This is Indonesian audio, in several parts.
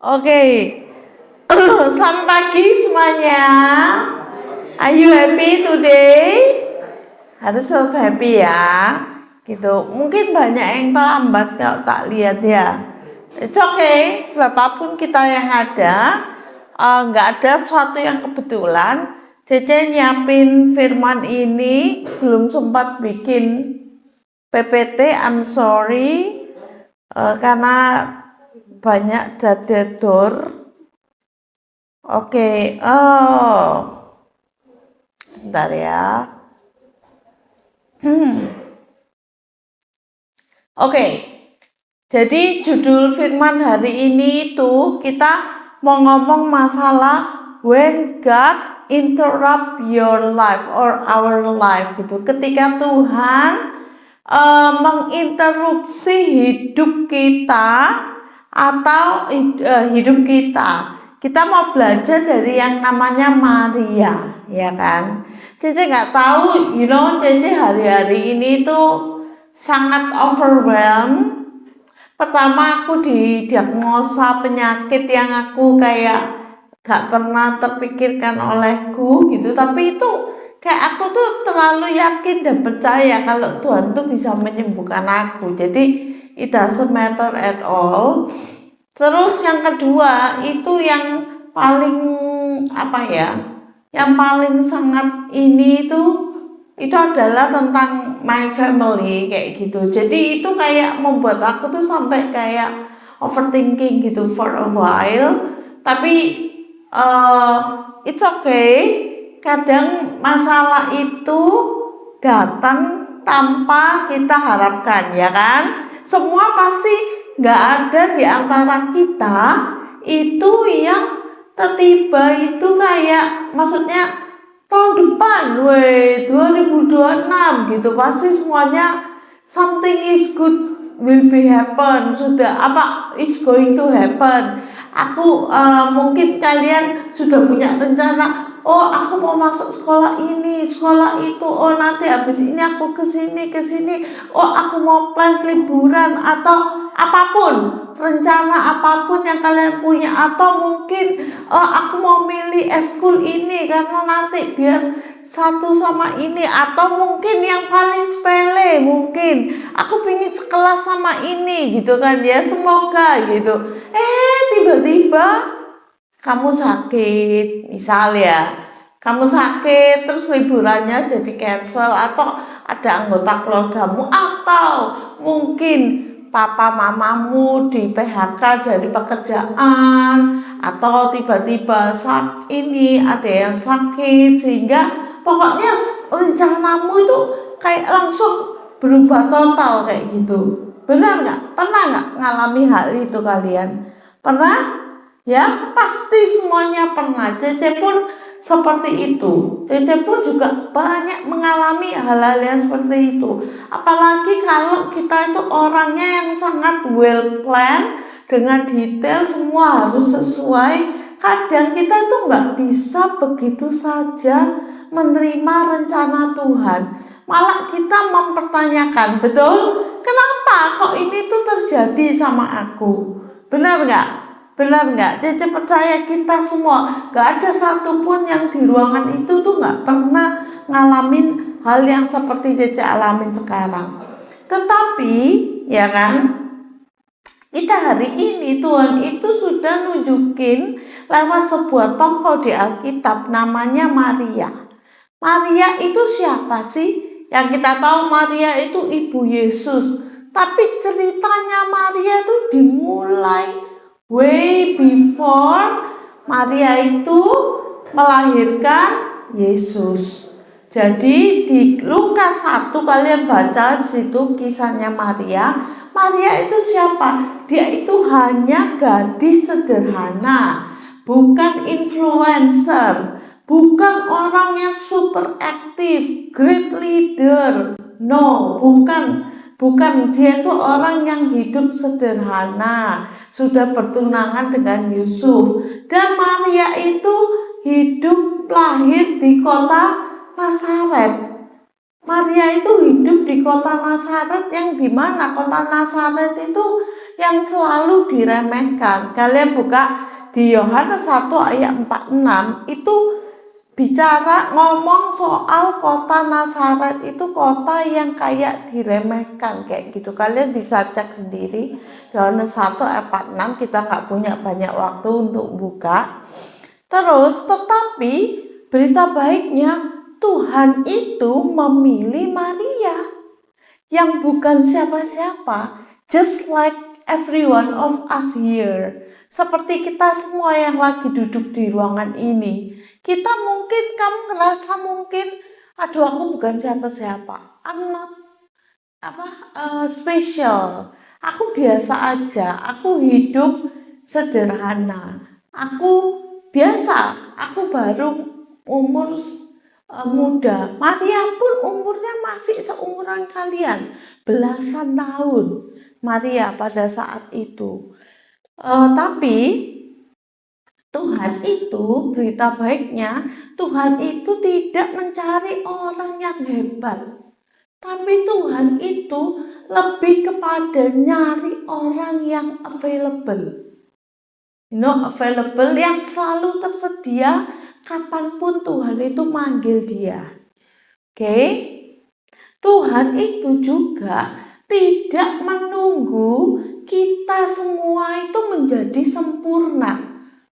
Oke. Selamat pagi semuanya. Are you happy today? Harus tetap happy ya. Gitu. Mungkin banyak yang terlambat kalau tak lihat ya. It's okay. Berapapun kita yang ada, nggak ada sesuatu yang kebetulan. Cece nyiapin firman ini belum sempat bikin PPT. I'm sorry karena banyak dadedor. Oke, bentar ya. Oke, jadi judul firman hari ini tuh kita mau ngomong masalah when God interrupt your life or our life gitu. Ketika Tuhan menginterupsi hidup kita atau hidup kita. Kita mau belajar dari yang namanya Maria, ya kan? Cece nggak tahu, Cece hari-hari ini tuh sangat overwhelmed. Pertama aku didiagnosa penyakit yang aku kayak gak pernah terpikirkan olehku gitu. Tapi itu kayak aku tuh terlalu yakin dan percaya kalau Tuhan tuh bisa menyembuhkan aku. Jadi it doesn't matter at all. Terus yang kedua itu yang paling yang paling sangat ini itu adalah tentang my family kayak gitu. Jadi itu kayak membuat aku tuh sampai kayak overthinking gitu for a while. Tapi it's okay. Kadang masalah itu datang tanpa kita harapkan, ya kan? Semua pasti nggak ada di antara kita itu yang tiba-tiba itu kayak maksudnya tahun depan 2026 gitu pasti semuanya something is good will be happen, sudah is going to happen. Aku mungkin kalian sudah punya rencana, aku mau masuk sekolah ini, sekolah itu, nanti habis ini aku kesini, aku mau plan liburan atau apapun, rencana apapun yang kalian punya, atau mungkin aku mau milih eskul ini karena nanti biar satu sama ini, atau mungkin yang paling sepele mungkin aku pingin sekelas sama ini gitu kan ya, semoga gitu. Tiba-tiba kamu sakit, misalnya kamu sakit terus liburannya jadi cancel, atau ada anggota keluargamu, atau mungkin papa mamamu di PHK dari pekerjaan, atau tiba-tiba ada yang sakit sehingga pokoknya rencanamu itu kayak langsung berubah total kayak gitu. Benar nggak? Pernah nggak ngalami hal itu kalian? Pernah? Ya, pasti semuanya pernah. Cece pun seperti itu. Cece pun juga banyak mengalami hal-hal yang seperti itu. Apalagi kalau kita itu orangnya yang sangat well planned, dengan detail, semua harus sesuai. Kadang kita tuh nggak bisa begitu saja menerima rencana Tuhan. Malah kita mempertanyakan, betul? Kenapa kok ini tuh terjadi sama aku? Benar nggak? Benar nggak? Cece percaya kita semua gak ada satupun yang di ruangan itu tuh gak pernah ngalamin hal yang seperti Cece alamin sekarang. Tetapi ya kan, kita hari ini Tuhan itu sudah nunjukin lewat sebuah tokoh di Alkitab namanya Maria. Maria itu siapa sih? Yang kita tahu Maria itu ibu Yesus. Tapi ceritanya Maria itu dimulai way before Maria itu melahirkan Yesus. Jadi di Lukas 1 kalian baca di situ kisahnya Maria. Maria itu siapa? Dia itu hanya gadis sederhana, bukan influencer, bukan orang yang super aktif, great leader. No, bukan. Dia itu orang yang hidup sederhana, sudah bertunangan dengan Yusuf. Dan Maria itu lahir di kota Nazaret. Maria itu hidup di kota Nazaret, yang dimana kota Nazaret itu yang selalu diremehkan. Kalian buka di Yohanes 1 ayat 46, itu bicara ngomong soal kota Nazaret, itu kota yang kayak diremehkan kayak gitu. Kalian bisa cek sendiri Yohanes 1 ayat 46, kita nggak punya banyak waktu untuk buka. Terus tetapi berita baiknya, Tuhan itu memilih Maria yang bukan siapa-siapa, just like every one of us here. Seperti kita semua yang lagi duduk di ruangan ini. Kita mungkin, kamu ngerasa mungkin, aduh aku bukan siapa-siapa. I'm not special. Aku biasa aja. Aku hidup sederhana. Aku biasa. Aku baru umur muda. Maria pun umurnya masih seumuran kalian, belasan tahun Maria pada saat itu. Tapi Tuhan itu, berita baiknya, Tuhan itu tidak mencari orang yang hebat, tapi Tuhan itu lebih kepada nyari orang yang available. Available, yang selalu tersedia kapanpun Tuhan itu manggil dia. Oke? Tuhan itu juga tidak menunggu kita semua itu menjadi sempurna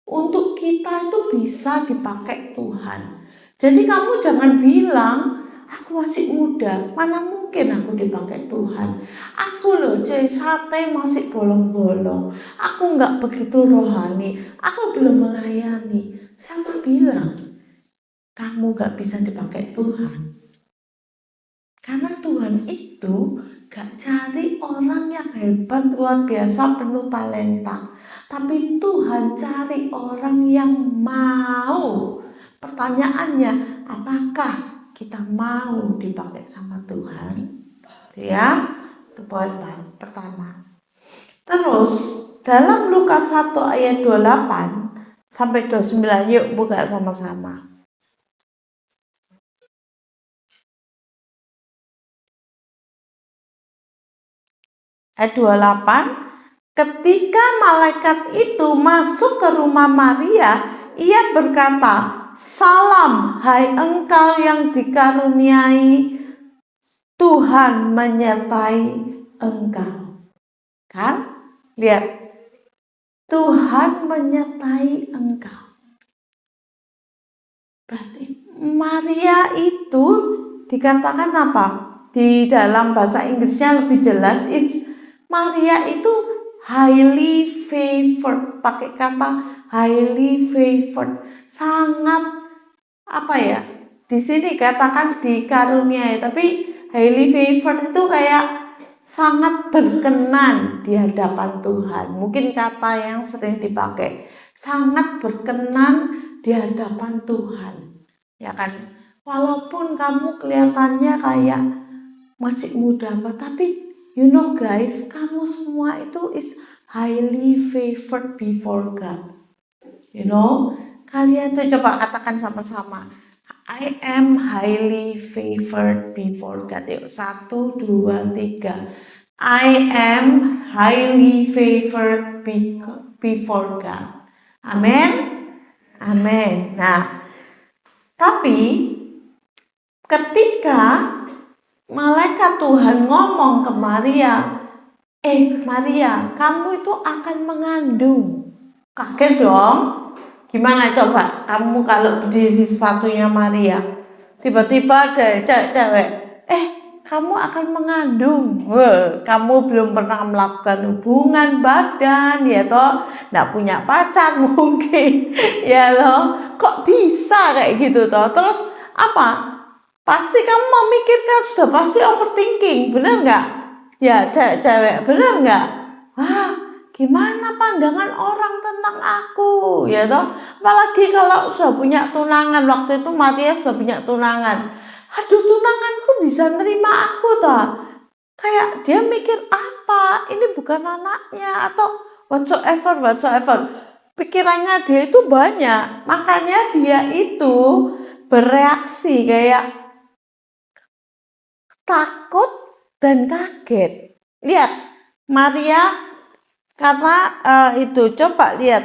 untuk kita itu bisa dipakai Tuhan. Jadi kamu jangan bilang, aku masih muda, mana mungkin aku dipakai Tuhan. Aku loh sate masih bolong-bolong, aku nggak begitu rohani, aku belum melayani. Siapa bilang kamu nggak bisa dipakai Tuhan? Karena Tuhan itu gak cari orang yang hebat, luar biasa, penuh talenta. Tapi Tuhan cari orang yang mau. Pertanyaannya, apakah kita mau dipakai sama Tuhan? Ya, itu poin pertama. Terus, dalam Lukas 1 ayat 28 sampai 29, yuk buka sama-sama. Ayat 28, ketika malaikat itu masuk ke rumah Maria, ia berkata, salam hai engkau yang dikaruniai, Tuhan menyertai engkau. Kan? Lihat, Tuhan menyertai engkau. Berarti Maria itu dikatakan apa? Di dalam bahasa Inggrisnya lebih jelas, Maria itu highly favored, pakai kata highly favored, sangat di sini katakan dikaruniai, tapi highly favored itu kayak sangat berkenan di hadapan Tuhan. Mungkin kata yang sering dipakai, sangat berkenan di hadapan Tuhan. Ya kan? Walaupun kamu kelihatannya kayak masih muda, tapi guys, kamu semua itu is highly favored before God. Kalian tuh coba katakan sama-sama, I am highly favored before God. Yuk, 1, 2, 3. I am highly favored before God. Amin. Amin. Nah, tapi ketika malaikat Tuhan ngomong ke Maria, Maria, kamu itu akan mengandung. Kaget dong. Gimana coba kamu kalau berdiri di sepatunya Maria, tiba-tiba ada cewek, kamu akan mengandung. Kamu belum pernah melakukan hubungan badan, ya toh, nggak punya pacar mungkin, ya loh. Kok bisa kayak gitu toh? Terus apa? Pasti kamu memikirkan, sudah pasti overthinking, bener nggak? Ya cewek, bener nggak? Wah, gimana pandangan orang tentang aku, ya toh? Apalagi kalau sudah punya tunangan, waktu itu Maria sudah punya tunangan. Aduh, tunanganku bisa nerima aku toh? Kayak dia mikir apa? Ini bukan anaknya atau whatsoever. Pikirannya dia itu banyak, makanya dia itu bereaksi kayak takut dan kaget. Lihat, Maria Karena itu coba lihat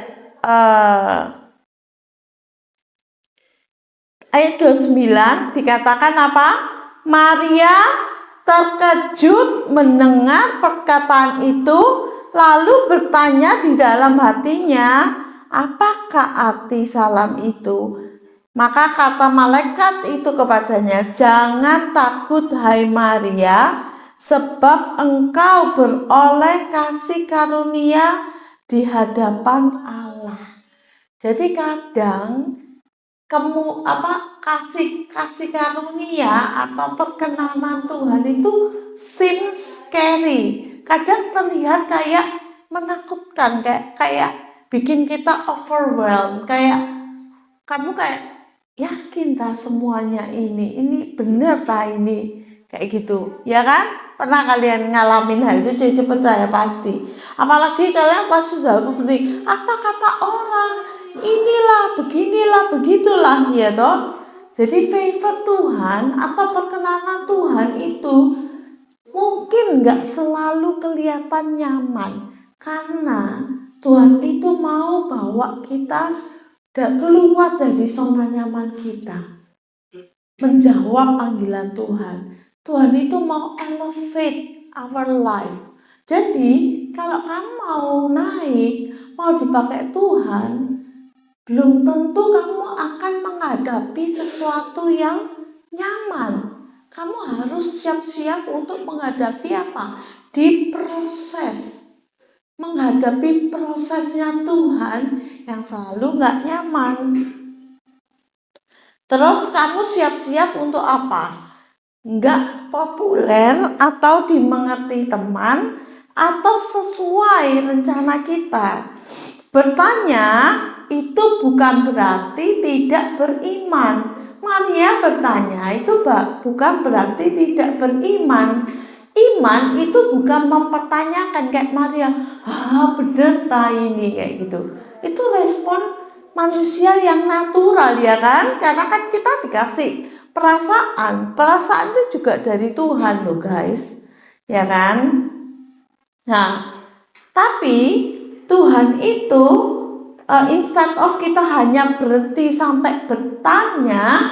ayat 29 dikatakan apa? Maria terkejut mendengar perkataan itu, lalu bertanya di dalam hatinya, apakah arti salam itu? Maka kata malaikat itu kepadanya, jangan takut hai Maria, sebab engkau beroleh kasih karunia di hadapan Allah. Jadi kadang kasih karunia atau perkenanan Tuhan itu seems scary. Kadang terlihat kayak menakutkan, kayak bikin kita overwhelmed, kayak kamu kayak yakin tak semuanya ini bener tak ini, kayak gitu ya kan? Pernah kalian ngalamin hal itu? Jadi percaya pasti, apalagi kalian pas sudah seperti apa kata orang, inilah beginilah begitulah ya toh. Jadi favor Tuhan atau perkenanan Tuhan itu mungkin gak selalu kelihatan nyaman, karena Tuhan itu mau bawa kita keluar dari zona nyaman kita, menjawab panggilan Tuhan. Tuhan itu mau elevate our life. Jadi kalau kamu mau naik, mau dipakai Tuhan, belum tentu kamu akan menghadapi sesuatu yang nyaman. Kamu harus siap-siap untuk menghadapi apa? Diproses. Menghadapi prosesnya Tuhan yang selalu gak nyaman. Terus kamu siap-siap untuk apa? Gak populer atau dimengerti teman atau sesuai rencana kita. Bertanya itu bukan berarti tidak beriman. Maria bertanya itu bukan berarti tidak beriman. Iman itu bukan mempertanyakan kayak Maria, bener tak ini, kayak gitu. Itu respon manusia yang natural ya kan? Karena kan kita dikasih perasaan itu juga dari Tuhan loh guys, ya kan? Nah, tapi Tuhan itu instead of kita hanya berhenti sampai bertanya,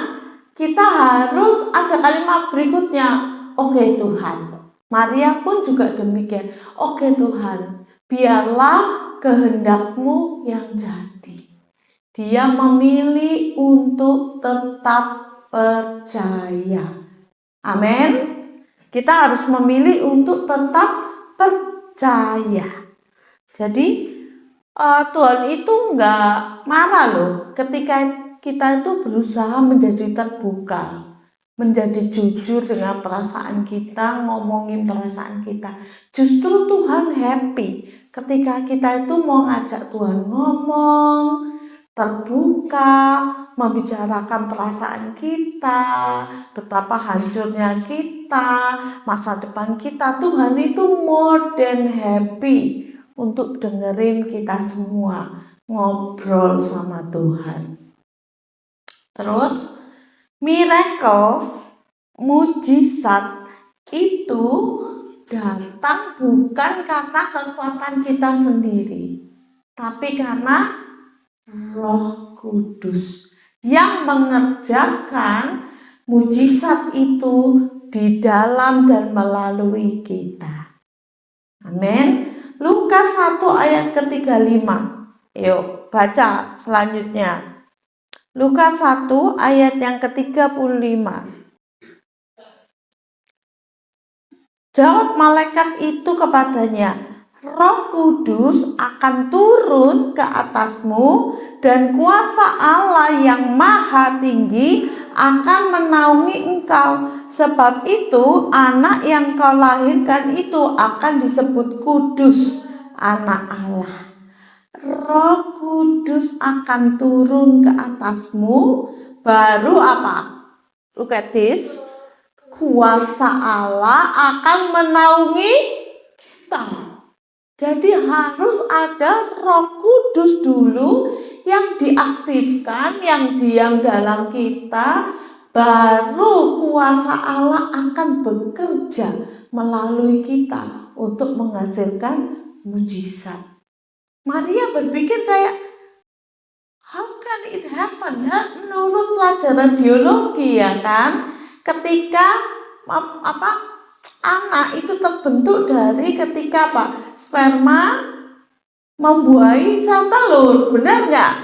kita harus ada kalimat berikutnya. Oke Tuhan. Maria pun juga demikian. Oke Tuhan, biarlah kehendak-Mu yang jadi. Dia memilih untuk tetap percaya. Amin. Kita harus memilih untuk tetap percaya. Jadi Tuhan itu enggak marah loh ketika kita itu berusaha menjadi terbuka, menjadi jujur dengan perasaan kita, ngomongin perasaan kita. Justru Tuhan happy ketika kita itu mau ngajak Tuhan ngomong, terbuka, membicarakan perasaan kita, betapa hancurnya kita, masa depan kita. Tuhan itu more than happy untuk dengerin kita semua ngobrol sama Tuhan. Terus miracle, mujizat itu datang bukan karena kekuatan kita sendiri, tapi karena Roh Kudus yang mengerjakan mujizat itu di dalam dan melalui kita. Amin. Lukas 1 ayat ke-35. Yuk baca selanjutnya. Lukas 1 ayat yang ke-35. Jawab malaikat itu kepadanya, Roh Kudus akan turun ke atasmu dan kuasa Allah yang maha tinggi akan menaungi engkau. Sebab itu anak yang kau lahirkan itu akan disebut kudus, anak Allah. Roh Kudus akan turun ke atasmu, baru apa? Look at this. Kuasa Allah akan menaungi kita. Jadi harus ada Roh Kudus dulu yang diaktifkan, yang diam dalam kita, baru kuasa Allah akan bekerja melalui kita untuk menghasilkan mujizat. Maria berpikir kayak, how can it happen? Menurut pelajaran biologi ya kan, ketika anak itu terbentuk dari ketika sperma membuahi sel telur, benar nggak?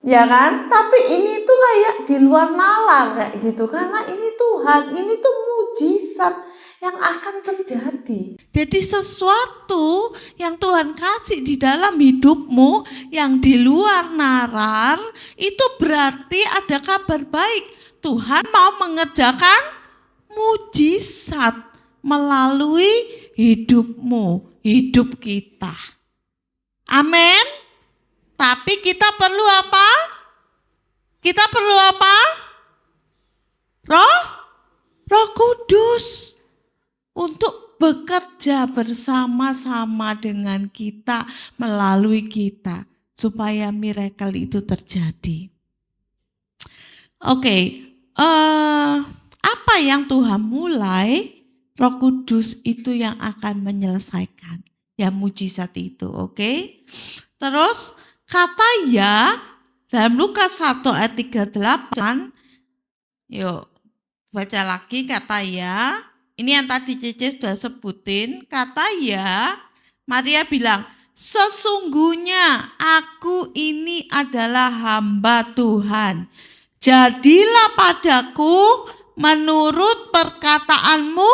Ya kan? Tapi ini tuh kayak di luar nalar kayak gitu, karena ini Tuhan, ini tuh mujizat yang akan terjadi. Jadi sesuatu yang Tuhan kasih di dalam hidupmu yang di luar nalar, itu berarti ada kabar baik. Tuhan mau mengerjakan mujizat melalui hidupmu, hidup kita. Amin. Tapi kita perlu apa? Kita perlu apa? Roh Kudus untuk bekerja bersama-sama dengan kita, melalui kita, supaya miracle itu terjadi. Oke, apa yang Tuhan mulai, Roh Kudus itu yang akan menyelesaikan ya mujizat itu, oke? Terus kata ya dalam Lukas 1 ayat 38, yuk baca lagi kata ya. Ini yang tadi Cece sudah sebutin, kata ya. Maria bilang, sesungguhnya aku ini adalah hamba Tuhan. Jadilah padaku menurut perkataanmu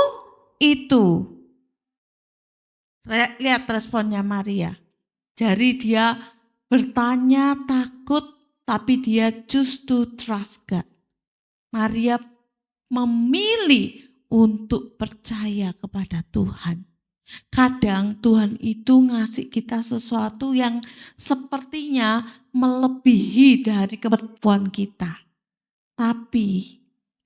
itu. Lihat responnya Maria. Jadi dia bertanya takut, tapi dia choose to trust God. Maria memilih untuk percaya kepada Tuhan. Kadang Tuhan itu ngasih kita sesuatu yang sepertinya melebihi dari kemampuan kita. Tapi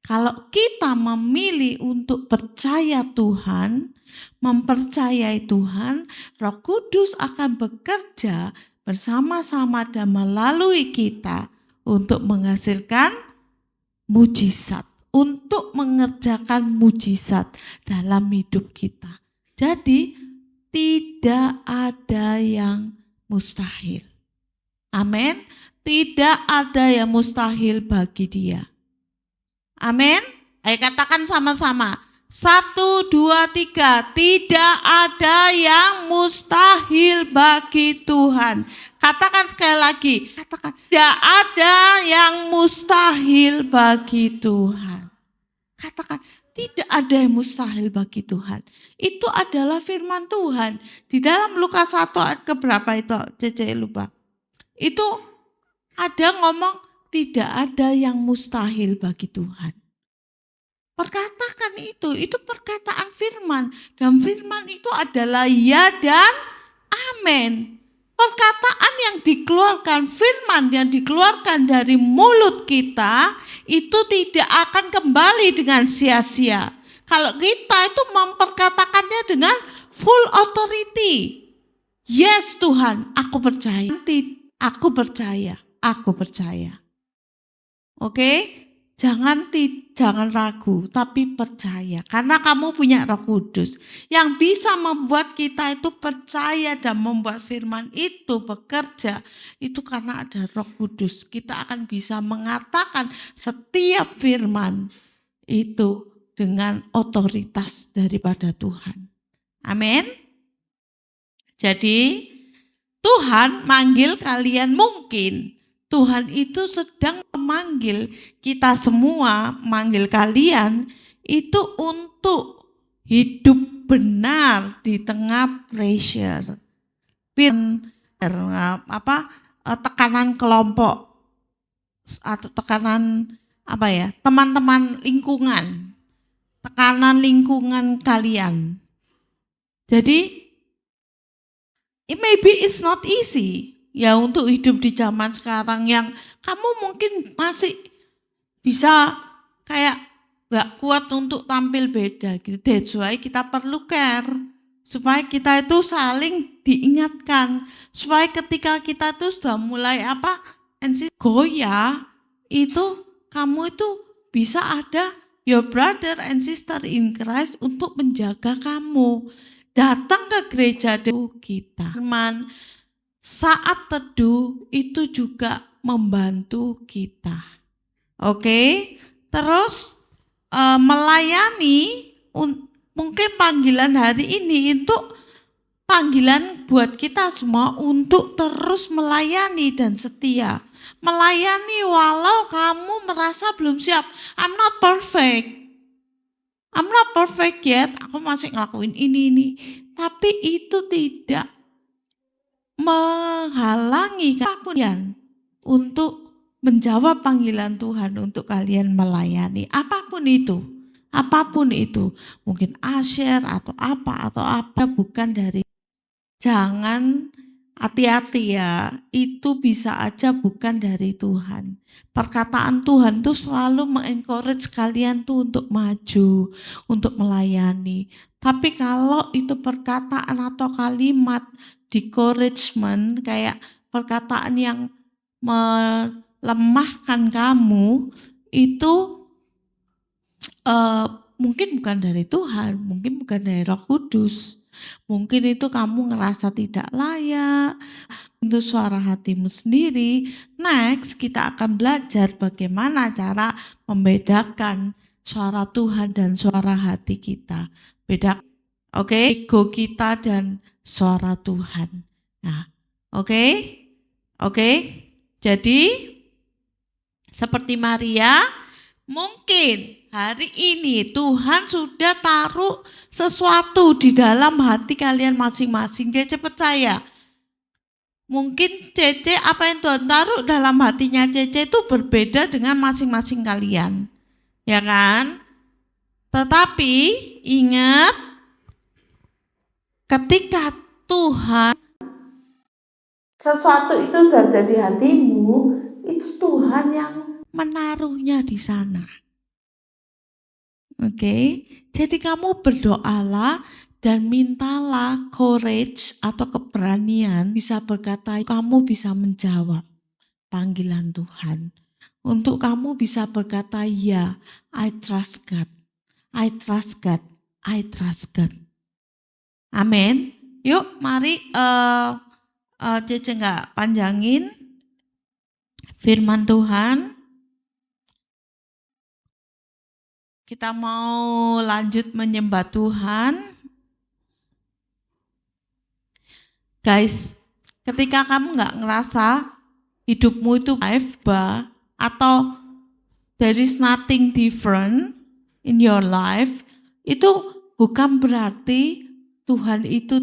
kalau kita memilih untuk percaya Tuhan, mempercayai Tuhan, Roh Kudus akan bekerja bersama-sama dan melalui kita untuk menghasilkan mujizat, untuk mengerjakan mujizat dalam hidup kita. Jadi tidak ada yang mustahil. Amin. Tidak ada yang mustahil bagi Dia. Amin. Ayo katakan sama-sama. 1, 2, 3. Tidak ada yang mustahil bagi Tuhan. Katakan sekali lagi. Katakan, tidak ada yang mustahil bagi Tuhan. Katakan, tidak ada yang mustahil bagi Tuhan. Itu adalah firman Tuhan. Di dalam Lukas 1 ayat keberapa itu? Cece lupa. Itu ada ngomong tidak ada yang mustahil bagi Tuhan. Perkatakan itu perkataan firman. Dan firman itu adalah ya dan amin. Perkataan yang dikeluarkan, firman yang dikeluarkan dari mulut kita itu tidak akan kembali dengan sia-sia. Kalau kita itu memperkatakannya dengan full authority. Yes Tuhan, aku percaya. Aku percaya, aku percaya. Oke? Jangan ragu, tapi percaya. Karena kamu punya Roh Kudus yang bisa membuat kita itu percaya dan membuat firman itu bekerja. Itu karena ada Roh Kudus. Kita akan bisa mengatakan setiap firman itu dengan otoritas daripada Tuhan. Amin. Jadi Tuhan manggil kalian, mungkin Tuhan itu sedang memanggil kita semua, manggil kalian itu untuk hidup benar di tengah pressure, tekanan kelompok atau tekanan teman-teman lingkungan, tekanan lingkungan kalian. Jadi maybe it's not easy. Ya untuk hidup di zaman sekarang yang kamu mungkin masih bisa kayak gak kuat untuk tampil beda gitu. That's why kita perlu care. Supaya kita itu saling diingatkan. Supaya ketika kita itu sudah mulai goyah, itu kamu itu bisa ada your brother and sister in Christ untuk menjaga kamu. datang ke gereja kita. Firman saat teduh itu juga membantu kita. Oke, terus melayani, mungkin panggilan hari ini itu panggilan buat kita semua untuk terus melayani dan setia. Melayani walau kamu merasa belum siap. I'm not perfect yet, aku masih ngelakuin ini. Tapi itu tidak menghalangi kalian untuk menjawab panggilan Tuhan untuk kalian melayani. Apapun itu. Mungkin asyir atau apa, bukan dari. Jangan, hati-hati ya, itu bisa aja bukan dari Tuhan. Perkataan Tuhan tuh selalu mengencourage kalian tuh untuk maju, untuk melayani. Tapi kalau itu perkataan atau kalimat discouragement, kayak perkataan yang melemahkan kamu, itu mungkin bukan dari Tuhan, mungkin bukan dari Roh Kudus. Mungkin itu kamu ngerasa tidak layak, itu suara hatimu sendiri. Next, kita akan belajar bagaimana cara membedakan suara Tuhan dan suara hati kita. Beda, oke? Ego kita dan suara Tuhan. Nah, oke? Jadi, seperti Maria, mungkin hari ini Tuhan sudah taruh sesuatu di dalam hati kalian masing-masing. Cece percaya, mungkin Cece apa yang Tuhan taruh dalam hatinya Cece itu berbeda dengan masing-masing kalian, ya kan? Tetapi ingat, ketika Tuhan sesuatu itu sudah ada di hatimu, itu Tuhan yang menaruhnya di sana. Oke, jadi kamu berdoalah dan mintalah courage atau keberanian bisa berkata, kamu bisa menjawab panggilan Tuhan. Untuk kamu bisa berkata, ya, I trust God. Amin. Yuk, mari Cece nggak panjangin firman Tuhan. Kita mau lanjut menyembah Tuhan. Guys, ketika kamu nggak ngerasa hidupmu itu life bar atau there is nothing different in your life, itu bukan berarti Tuhan itu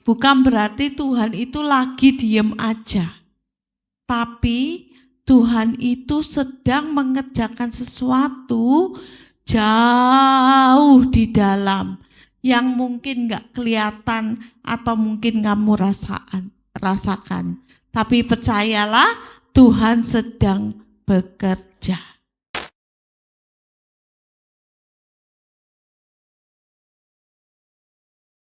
bukan berarti Tuhan itu lagi diem aja. Tapi Tuhan itu sedang mengerjakan sesuatu jauh di dalam yang mungkin gak kelihatan atau mungkin kamu rasakan. Tapi percayalah, Tuhan sedang bekerja.